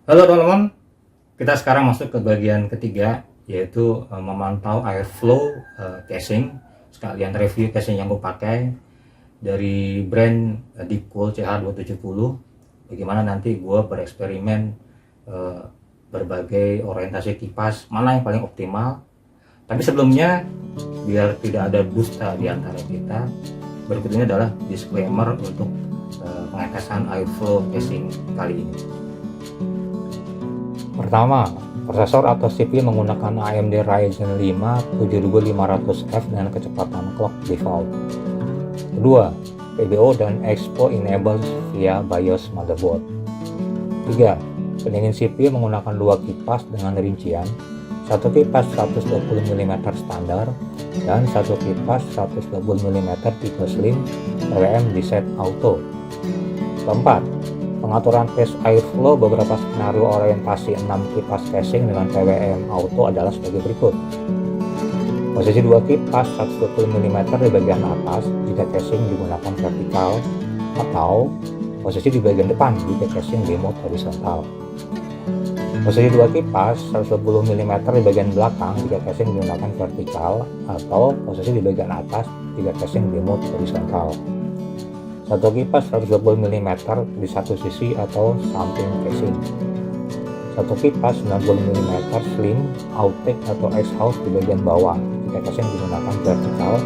Halo teman-teman, kita sekarang masuk ke bagian ketiga, yaitu memantau airflow casing, sekalian review casing yang gue pakai dari brand Deepcool CH270. Bagaimana nanti gue bereksperimen berbagai orientasi kipas, mana yang paling optimal. Tapi sebelumnya, biar tidak ada dusta di antara kita, berikut ini adalah disclaimer untuk pengetesan airflow casing kali ini. Pertama, prosesor atau CPU menggunakan AMD Ryzen 5 7500F dengan kecepatan clock default. Kedua, PBO dan Expo enabled via BIOS motherboard. 3. Pendingin CPU menggunakan dua kipas dengan rincian, satu kipas 120 mm standar dan satu kipas 120 mm tipe slim PWM di set auto. Keempat, pengaturan phase airflow beberapa skenario orientasi 6 kipas casing dengan PWM auto adalah sebagai berikut. Posisi 2 kipas 120 mm di bagian atas jika casing digunakan vertikal, atau posisi di bagian depan jika casing di mode horizontal. Posisi 2 kipas 120 mm di bagian belakang jika casing digunakan vertikal, atau posisi di bagian atas jika casing di mode horizontal. Satu kipas 120 mm di satu sisi atau samping casing. Satu kipas 90 mm slim outtake atau exhaust di bagian bawah jika casing digunakan vertikal,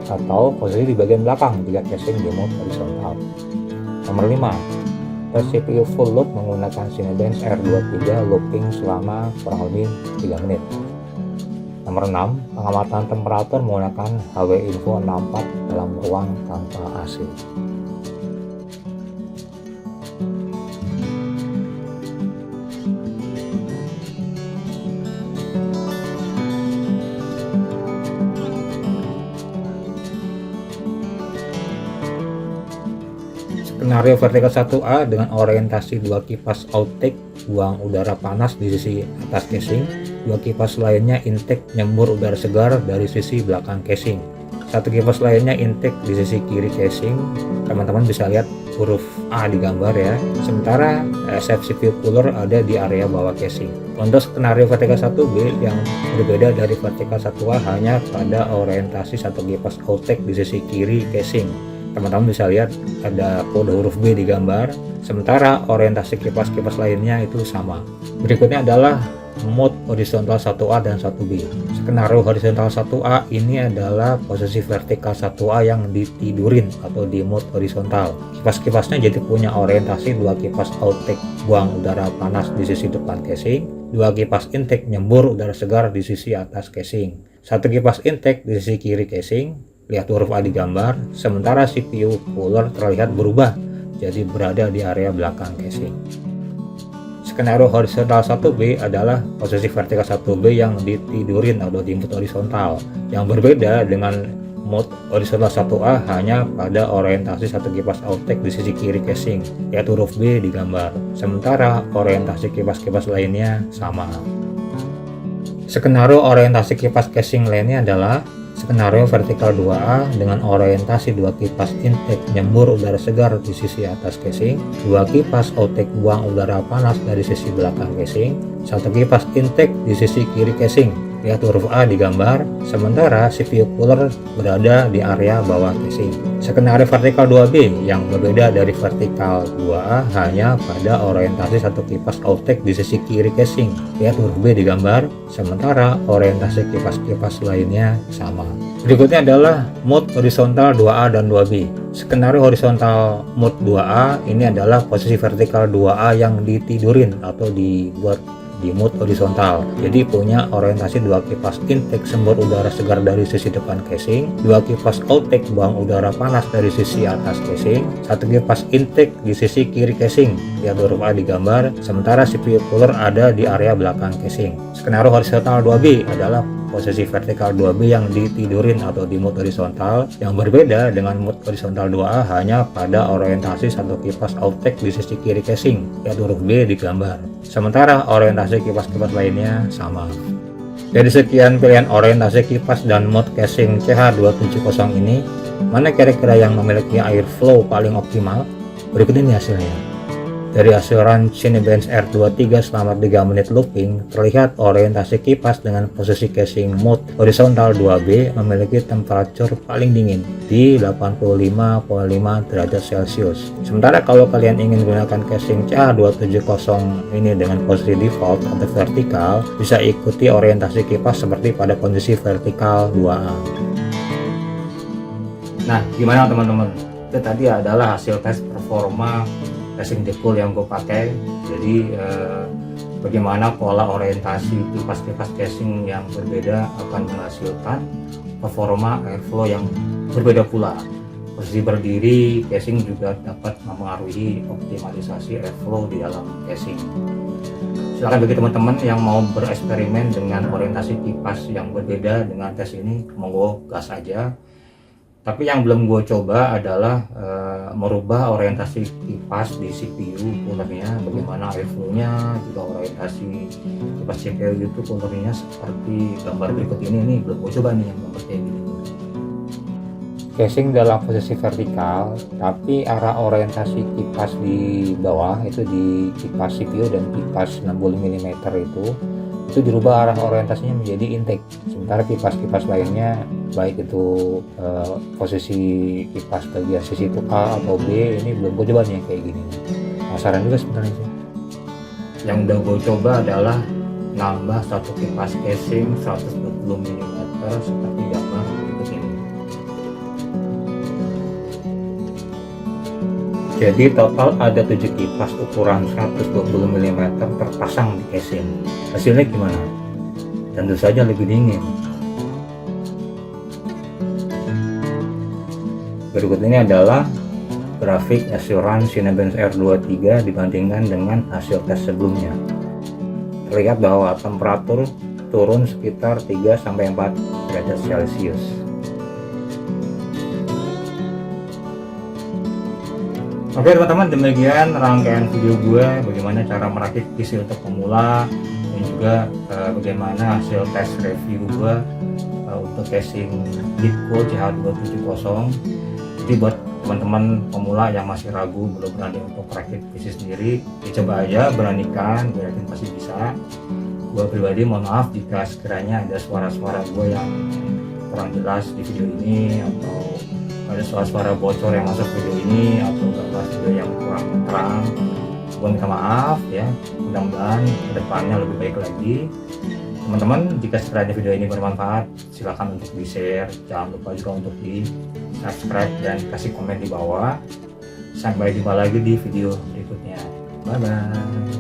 atau posisi di bagian belakang jika casing di mode horizontal. Nomor 5, tes CPU full load menggunakan Cinebench R23 looping selama kurang lebih 3 menit. Nomor 6, pengamatan temperatur menggunakan HW-Info 64 dalam ruang tanpa AC. Skenario vertikal 1A dengan orientasi dua kipas outtake buang udara panas di sisi atas casing, dua kipas lainnya intake nyembur udara segar dari sisi belakang casing. Satu kipas lainnya intake di sisi kiri casing. Teman-teman bisa lihat huruf A di gambar ya. Sementara SF CPU cooler ada di area bawah casing. Untuk skenario vertikal 1B yang berbeda dari vertikal 1A hanya pada orientasi satu kipas outtake di sisi kiri casing. Teman-teman bisa lihat ada kode huruf B di gambar, sementara orientasi kipas-kipas lainnya itu sama. Berikutnya adalah mode horizontal 1A dan 1B. Skenario horizontal 1A ini adalah posisi vertikal 1A yang ditidurin atau di mode horizontal. Kipas-kipasnya jadi punya orientasi dua kipas outtake buang udara panas di sisi depan casing, dua kipas intake nyembur udara segar di sisi atas casing, satu kipas intake di sisi kiri casing. Lihat huruf A di gambar, sementara CPU cooler terlihat berubah jadi berada di area belakang casing. Skenario horizontal 1B adalah posisi vertikal 1B yang ditidurin atau di mode horizontal. Yang berbeda dengan mode horizontal 1A hanya pada orientasi satu kipas outtake di sisi kiri casing. Lihat huruf B di gambar, sementara orientasi kipas-kipas lainnya sama. Skenario orientasi kipas casing lainnya adalah skenario vertikal 2A dengan orientasi dua kipas intake nyembur udara segar di sisi atas casing, dua kipas outtake buang udara panas dari sisi belakang casing, satu kipas intake di sisi kiri casing. Lihat huruf A di gambar, sementara CPU cooler berada di area bawah casing. Skenario vertikal 2B yang berbeda dari vertikal 2A hanya pada orientasi satu kipas outtake di sisi kiri casing. Lihat huruf B di gambar, sementara orientasi kipas-kipas lainnya sama. Berikutnya adalah mode horizontal 2A dan 2B. Skenario horizontal mode 2A ini adalah posisi vertikal 2A yang ditidurin atau dibuat di mode horizontal. Jadi punya orientasi dua kipas intake sembur udara segar dari sisi depan casing, dua kipas outtake buang udara panas dari sisi atas casing, satu kipas intake di sisi kiri casing. Lihat huruf A di gambar, sementara CPU cooler ada di area belakang casing. Skenario horizontal 2B adalah posisi vertikal 2B yang ditidurin atau di mode horizontal. Yang berbeda dengan mode horizontal 2A hanya pada orientasi satu kipas outtake di sisi kiri casing. Lihat huruf B di gambar, sementara orientasi kipas-kipas lainnya sama. Dari sekian pilihan orientasi kipas dan mode casing CH270 ini, mana kira-kira yang memiliki airflow paling optimal? Berikut ini hasilnya. Dari asuran Cinebench R23 selama 3 menit looping, terlihat orientasi kipas dengan posisi casing mode horizontal 2B memiliki temperatur paling dingin di 85,5 derajat Celcius. Sementara kalau kalian ingin gunakan casing CH270 ini dengan posisi default atau vertikal, bisa ikuti orientasi kipas seperti pada kondisi vertikal 2A. Nah, gimana teman-teman? Itu tadi adalah hasil tes performa casing Decool yang gue pakai. Jadi bagaimana pola orientasi kipas-kipas casing yang berbeda akan menghasilkan performa airflow yang berbeda pula. Posisi berdiri casing juga dapat mempengaruhi optimalisasi airflow di dalam casing. Silakan bagi teman-teman yang mau bereksperimen dengan orientasi kipas yang berbeda dengan tes ini, monggo gas aja. Tapi yang belum gue coba adalah merubah orientasi kipas di CPU coolernya, bagaimana airflow-nya, juga orientasi kipas CPU itu coolernya seperti gambar berikut ini belum gue coba nih yang gambar kayak gini. Casing dalam posisi vertikal, tapi arah orientasi kipas di bawah itu di kipas CPU dan kipas 60 mm itu dirubah arah orientasinya menjadi intake. Sementara kipas-kipas lainnya baik itu posisi kipas bagian sisi itu A atau B ini belum gue coba nih kayak gini. Penasaran juga sebenarnya sih. Yang udah gue coba adalah nambah satu kipas casing 120 mm seperti gambar berikut ini. Jadi total ada 7 kipas ukuran 120 mm terpasang di casing. Hasilnya gimana? Tentu saja lebih dingin. Berikut ini adalah grafik asuran Cinebench R23 dibandingkan dengan hasil tes sebelumnya. Terlihat bahwa temperatur turun sekitar 3-4 derajat Celcius. Oke teman-teman, demikian rangkaian video gue bagaimana cara merakit PC untuk pemula dan juga bagaimana hasil tes review gue untuk casing Decool CH270. Jadi buat teman-teman pemula yang masih ragu, belum berani untuk merakit PC sendiri, dicoba aja, beranikan, gue yakin pasti bisa. Gue pribadi mohon maaf jika sekiranya ada suara-suara gue yang kurang jelas di video ini, atau ada suara-suara bocor yang masuk video ini, atau gambar video yang kurang terang. Gue minta maaf ya, mudah-mudahan kedepannya lebih baik lagi. Teman-teman, jika sekiranya video ini bermanfaat, silakan untuk di share, jangan lupa juga untuk di subscribe dan kasih komen di bawah. Sampai jumpa lagi di video berikutnya. Bye bye.